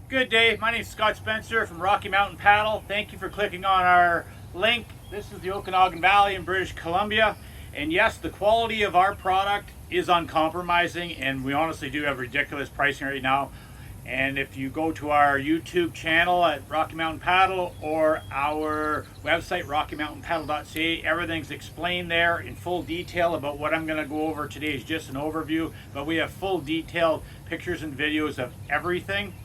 Good day, my name is Scott Spencer from Rocky Mountain Paddle. Thank you for clicking on our link. This is the Okanagan Valley in British Columbia. And yes, the quality of our product is uncompromising, and we honestly do have ridiculous pricing right now. And if you go to our YouTube channel at Rocky Mountain Paddle or our website, rockymountainpaddle.ca, everything's explained there in full detail about what I'm going to go over today is just an overview, but we have full detailed pictures and videos of everything.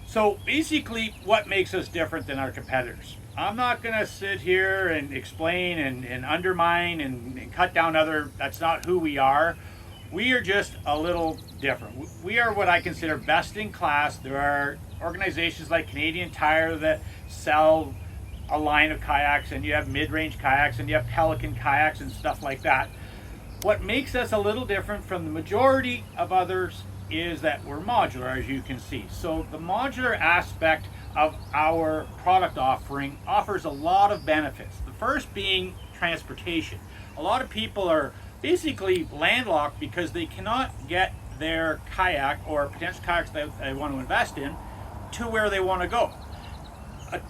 So basically, what makes us different than our competitors? I'm not going to sit here and explain and undermine and cut down that's not who we are. We are just a little different. We are what I consider best in class. There are organizations like Canadian Tire that sell a line of kayaks, and you have mid-range kayaks, and you have Pelican kayaks and stuff like that. What makes us a little different from the majority of others is that we're modular, as you can see. So the modular aspect of our product offering offers a lot of benefits. The first being transportation. A lot of people are basically landlocked because they cannot get their kayak or potential kayaks that they want to invest in to where they want to go. A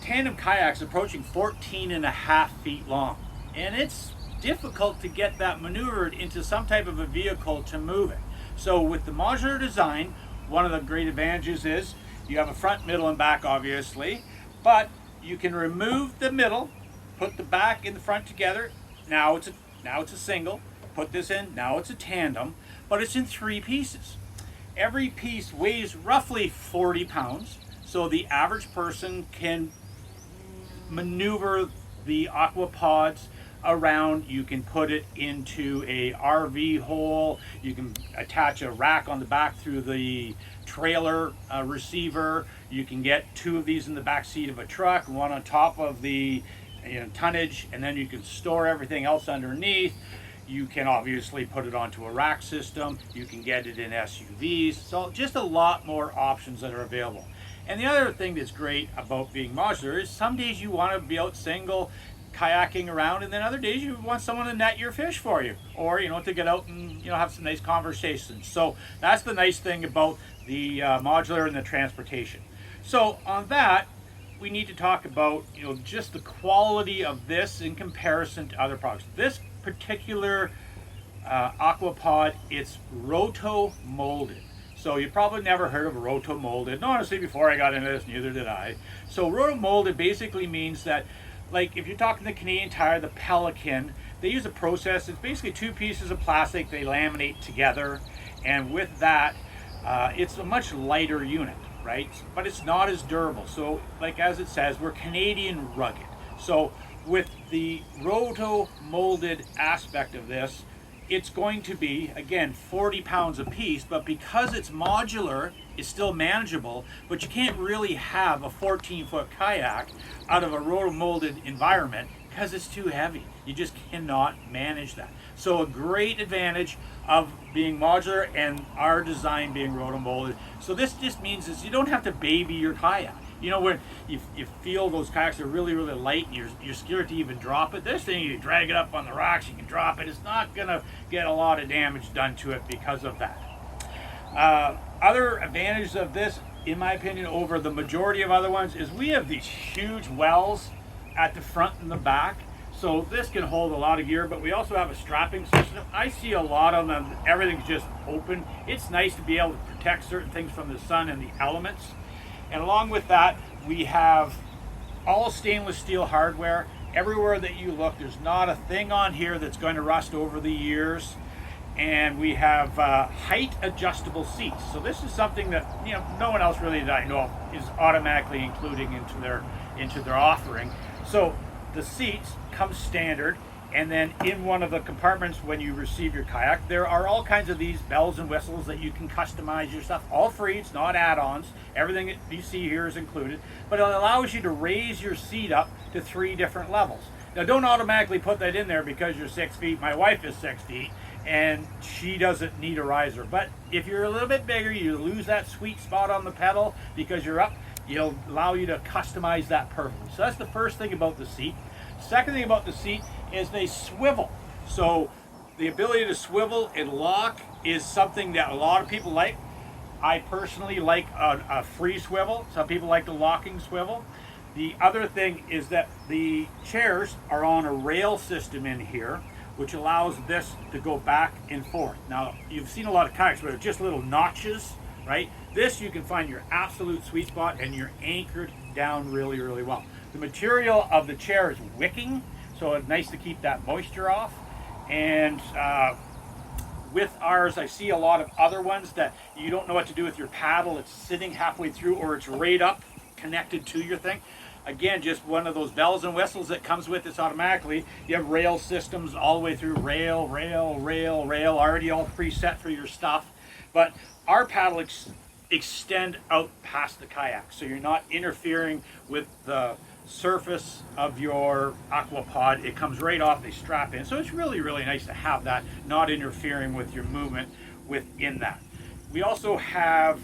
tandem kayak's approaching 14.5 feet long, and it's difficult to get that maneuvered into some type of a vehicle to move it. So with the modular design, one of the great advantages is you have a front, middle, and back, obviously, but you can remove the middle, put the back and the front together. Now it's a single. Put this in. Now it's a tandem, but it's in 3 pieces. Every piece weighs roughly 40 pounds, so the average person can maneuver the aquapods around. You can put it into a RV hole. You can attach a rack on the back through the trailer receiver. You can get 2 of these in the back seat of a truck, one on top of the tonnage, and then you can store everything else underneath. You can obviously put it onto a rack system. You can get it in SUVs. So just a lot more options that are available. And the other thing that's great about being modular is some days you want to be out single kayaking around, and then other days you want someone to net your fish for you, or to get out and have some nice conversations. So that's the nice thing about the modular and the transportation. So on that, we need to talk about just the quality of this in comparison to other products. This particular aquapod, it's roto molded. So you probably never heard of roto molded. And honestly, before I got into this, neither did I. So roto molded basically means that, like if you're talking the Canadian Tire, the Pelican, they use a process. It's basically 2 pieces of plastic they laminate together, and with that, it's a much lighter unit, right? But it's not as durable. So, like as it says, we're Canadian rugged. So with the roto molded aspect of this, it's going to be, again, 40 pounds a piece, but because it's modular, it's still manageable, but you can't really have a 14-foot kayak out of a roto-molded environment because it's too heavy. You just cannot manage that. So a great advantage of being modular and our design being roto-molded. So this just means is you don't have to baby your kayak. When you feel those kayaks are really, really light and you're scared to even drop it, this thing, you drag it up on the rocks, you can drop it. It's not going to get a lot of damage done to it because of that. Other advantages of this, in my opinion, over the majority of other ones, is we have these huge wells at the front and the back. So this can hold a lot of gear, but we also have a strapping system. I see a lot of them, everything's just open. It's nice to be able to protect certain things from the sun and the elements. And along with that, we have all stainless steel hardware. Everywhere that you look, there's not a thing on here that's going to rust over the years. And we have height adjustable seats. So this is something that no one else really that I know of is automatically including into their offering. So the seats come standard, and then in one of the compartments when you receive your kayak, there are all kinds of these bells and whistles that you can customize your stuff. All free, it's not add-ons. Everything that you see here is included, but it allows you to raise your seat up to 3 different levels. Now don't automatically put that in there because you're 6 feet. My wife is 6 feet and she doesn't need a riser. But if you're a little bit bigger, you lose that sweet spot on the pedal because you're up. It'll allow you to customize that perfectly. So that's the first thing about the seat. Second thing about the seat is they swivel. So the ability to swivel and lock is something that a lot of people like. I personally like a free swivel. Some people like the locking swivel. The other thing is that the chairs are on a rail system in here, which allows this to go back and forth. Now, you've seen a lot of kayaks where they're just little notches, right? This, you can find your absolute sweet spot and you're anchored down really, really well. The material of the chair is wicking, so it's nice to keep that moisture off. And with ours, I see a lot of other ones that you don't know what to do with your paddle. It's sitting halfway through, or it's right up connected to your thing. Again, just one of those bells and whistles that comes with this automatically. You have rail systems all the way through, rail, already all preset for your stuff. But our paddle extend out past the kayak, so you're not interfering with the surface of your aquapod. It comes right off, they strap in. So it's really, really nice to have that, not interfering with your movement within that. We also have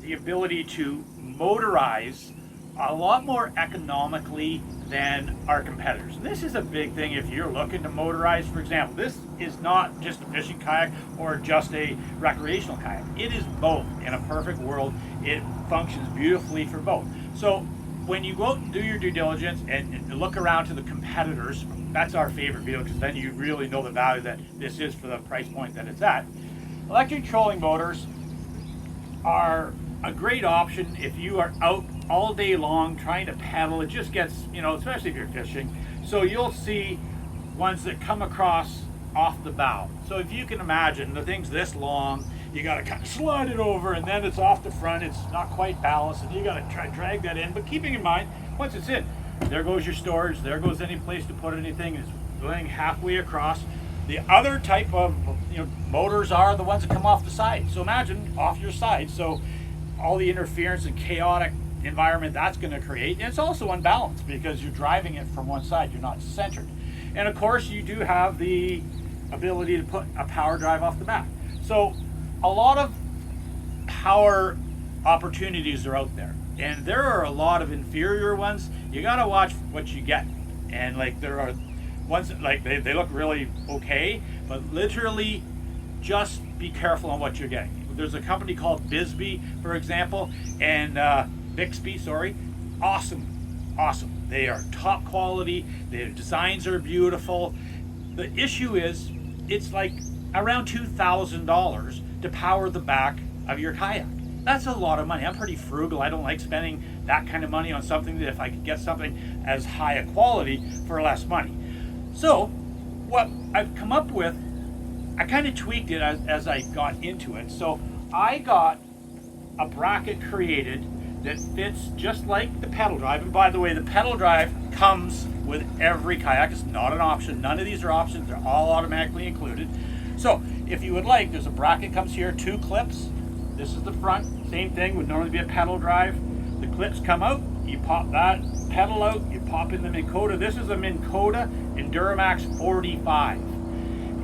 the ability to motorize a lot more economically than our competitors. And this is a big thing if you're looking to motorize. For example, this is not just a fishing kayak or just a recreational kayak. It is both. In a perfect world, it functions beautifully for both. So when you go out and do your due diligence and look around to the competitors, that's our favorite video, because then you really know the value that this is for the price point that it's at. Electric trolling motors are a great option if you are out all day long trying to paddle. It just gets, especially if you're fishing. So you'll see ones that come across off the bow. So if you can imagine, the thing's this long, you got to kind of slide it over, and then it's off the front, it's not quite balanced, and you got to try to drag that in. But keeping in mind, once it's in, there goes your storage, there goes any place to put anything. It's going halfway across. The other type of motors are the ones that come off the side. So imagine off your side, so all the interference and chaotic environment that's going to create. And it's also unbalanced because you're driving it from one side, you're not centered. And of course, you do have the ability to put a power drive off the back. So a lot of power opportunities are out there, and there are a lot of inferior ones. You got to watch what you get. And like, there are ones that, like, they look really okay, but literally just be careful on what you're getting. There's a company called Bixby, for example, and Bixby, sorry. Awesome. They are top quality. Their designs are beautiful. The issue is, it's like around $2,000 to power the back of your kayak. That's a lot of money. I'm pretty frugal. I don't like spending that kind of money on something that if I could get something as high a quality for less money. So what I've come up with, I kind of tweaked it as I got into it. So I got a bracket created that fits just like the pedal drive. And by the way, the pedal drive comes with every kayak. It's not an option. None of these are options. They're all automatically included. So if you would like, there's a bracket comes here, 2 clips. This is the front. Same thing, would normally be a pedal drive. The clips come out. You pop that pedal out. You pop in the Minn Kota. This is a Minn Kota Enduramax 45.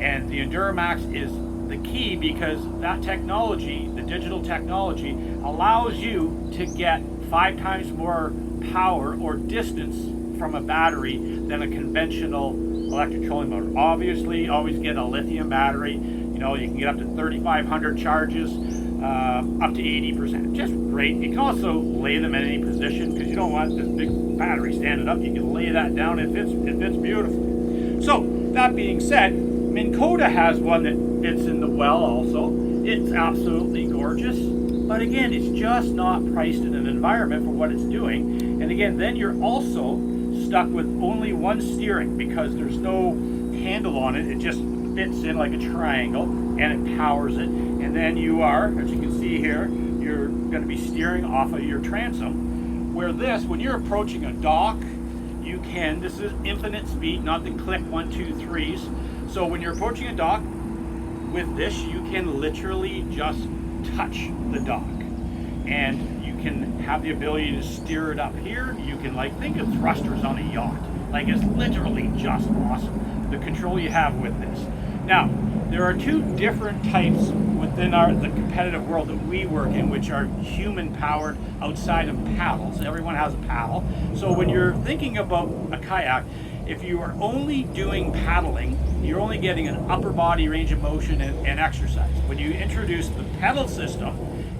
And the Enduramax is the key because that technology, the digital technology, allows you to get 5 times more power or distance from a battery than a conventional electric trolling motor. Obviously, always get a lithium battery. You can get up to 3,500 charges, up to 80%. Just great. You can also lay them in any position because you don't want this big battery standing up. You can lay that down. It fits beautifully. So that being said, Minn Kota has one that fits in the well also. It's absolutely gorgeous. But again, it's just not priced in an environment for what it's doing. And again, then you're also stuck with only one steering because there's no handle on it. It just fits in like a triangle and it powers it. And then you are, as you can see here, you're going to be steering off of your transom. Where this, when you're approaching a dock, you can, this is infinite speed, not the click 1, 2, 3s. So when you're approaching a dock, with this, you can literally just touch the dock. And you can have the ability to steer it up here. You can think of thrusters on a yacht. It's literally just awesome, the control you have with this. Now, there are 2 different types within the competitive world that we work in, which are human powered outside of paddles. Everyone has a paddle. So when you're thinking about a kayak, If you are only doing paddling, you're only getting an upper body range of motion and exercise. When you introduce the pedal system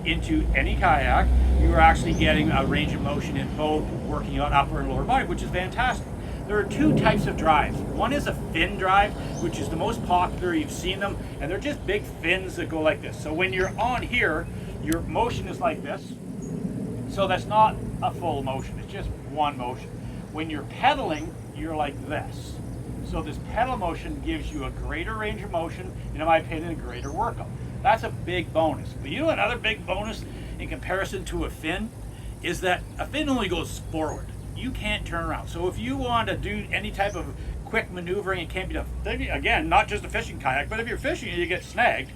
into any kayak, you are actually getting a range of motion in both, working out upper and lower body, which is fantastic. There are two types of drives. One is a fin drive, which is the most popular. You've seen them, and they're just big fins that go like this. So when you're on here, your motion is like this. So that's not a full motion, it's just one motion. When you're pedaling, you're like this. So this pedal motion gives you a greater range of motion, and in my opinion, a greater workout. That's a big bonus. But you know another big bonus in comparison to a fin is that a fin only goes forward. You can't turn around. So if you want to do any type of quick maneuvering, it can't be done. Again, not just a fishing kayak, but if you're fishing and you get snagged,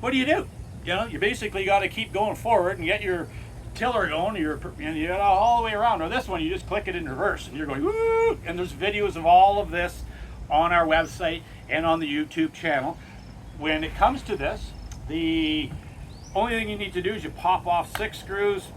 what do? You know, you basically got to keep going forward and get your tiller going, you know, all the way around. Or this one, you just click it in reverse and you're going woo! And there's videos of all of this on our website and on the YouTube channel. When it comes to this, the only thing you need to do is you pop off 6 screws.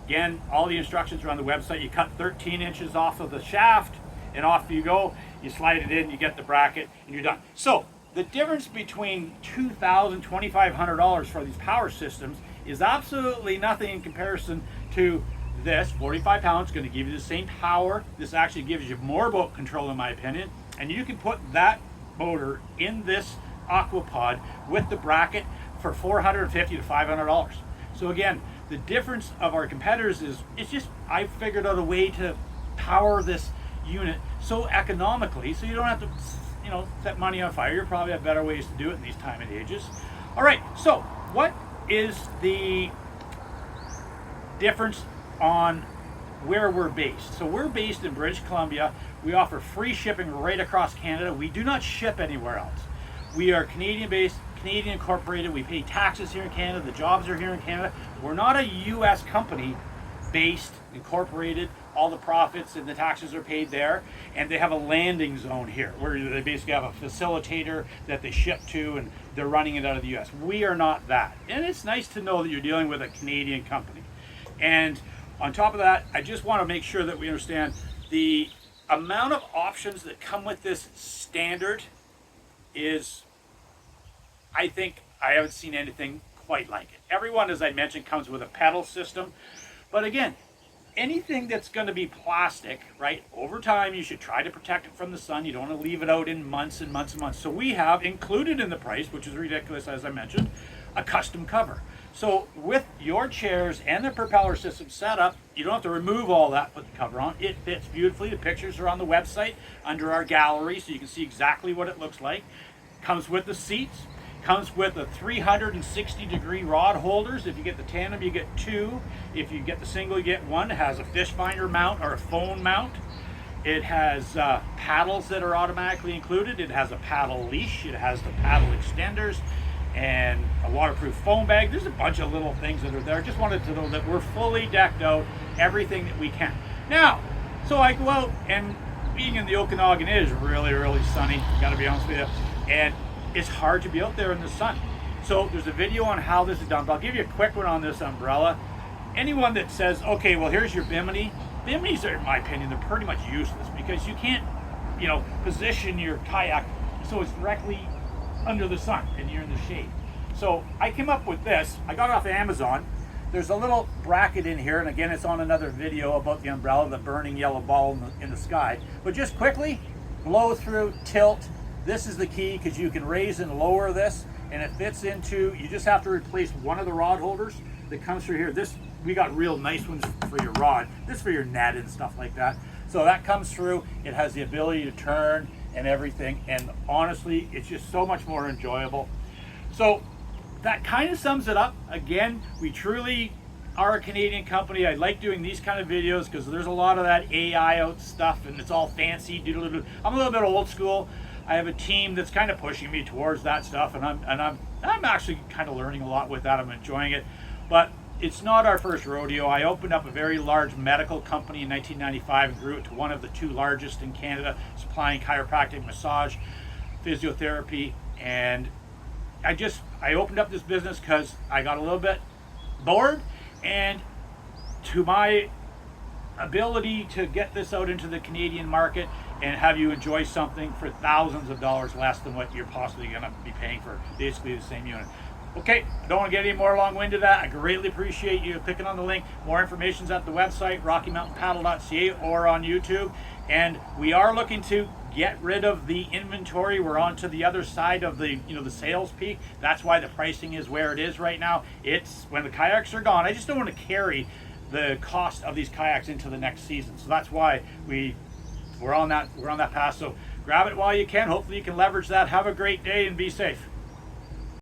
Again, all the instructions are on the website. You cut 13 inches off of the shaft and off you go. You slide it in, you get the bracket, and you're done. So the difference between $2,000, $2,500 for these power systems is absolutely nothing in comparison to this. 45 pounds, going to give you the same power. This actually gives you more boat control in my opinion. And you can put that motor in this aquapod with the bracket for $450 to $500. So again, the difference of our competitors is, it's just, I figured out a way to power this unit so economically, so you don't have to, you know, set money on fire. You probably have better ways to do it in these time and ages. All right, so what is the difference on where we're based? So we're based in British Columbia. We offer free shipping right across Canada. We do not ship anywhere else. We are Canadian based, Canadian incorporated. We pay taxes here in Canada. The jobs are here in Canada. We're not a US company based, incorporated. All the profits and the taxes are paid there. And they have a landing zone here where they basically have a facilitator that they ship to and they're running it out of the US. We are not that. And it's nice to know that you're dealing with a Canadian company. And on top of that, I just want to make sure that we understand the amount of options that come with this standard is, I think I haven't seen anything quite like it. Everyone, as I mentioned, comes with a pedal system. But again, anything that's going to be plastic, right, over time you should try to protect it from the sun. You don't want to leave it out in months and months and months. So we have included in the price, which is ridiculous as I mentioned, a custom cover. So with your chairs and the propeller system set up, you don't have to remove all that, put the cover on. It fits beautifully. The pictures are on the website under our gallery, so you can see exactly what it looks like. Comes with the seats. Comes with a 360-degree rod holders. If you get the tandem, you get 2. If you get the single, you get 1. It has a fish finder mount or a phone mount. It has paddles that are automatically included. It has a paddle leash. It has the paddle extenders and a waterproof foam bag. There's a bunch of little things that are there. Just wanted to know that we're fully decked out, everything that we can. Now, so I go out, and being in the Okanagan, it is really, really sunny, gotta be honest with you, and it's hard to be out there in the sun. So there's a video on how this is done, but I'll give you a quick one on this umbrella. Anyone that says, okay, well, here's your bimini. Biminis are, in my opinion, they're pretty much useless because you can't, you know, position your kayak so it's directly under the sun and you're in the shade. So I came up with this. I got it off of Amazon. There's a little bracket in here, and again, it's on another video about the umbrella, the burning yellow ball in the sky. But just quickly, blow through, tilt. This is the key because you can raise and lower this, and it fits into, you just have to replace one of the rod holders that comes through here. This, we got real nice ones for your rod. This for your net and stuff like that. So that comes through. It has the ability to turn and everything, and honestly, it's just so much more enjoyable. So that kind of sums it up. Again, we truly are a Canadian company. I like doing these kind of videos because there's a lot of that AI out stuff and it's all fancy. I'm a little bit old school. I have a team that's kind of pushing me towards that stuff, and I'm actually kind of learning a lot with that. I'm enjoying it, but it's not our first rodeo. I opened up a very large medical company in 1995 and grew it to one of the 2 largest in Canada, supplying chiropractic, massage, physiotherapy, and I opened up this business because I got a little bit bored, and to my ability to get this out into the Canadian market and have you enjoy something for thousands of dollars less than what you're possibly going to be paying for basically the same unit. Okay, I don't want to get any more long-winded that. I greatly appreciate you clicking on the link. More information's at the website, rockymountainpaddle.ca, or on YouTube. And we are looking to get rid of the inventory. We're on to the other side of the the sales peak. That's why the pricing is where it is right now. It's when the kayaks are gone. I just don't want to carry the cost of these kayaks into the next season. So that's why we're on that path. So grab it while you can. Hopefully you can leverage that. Have a great day and be safe.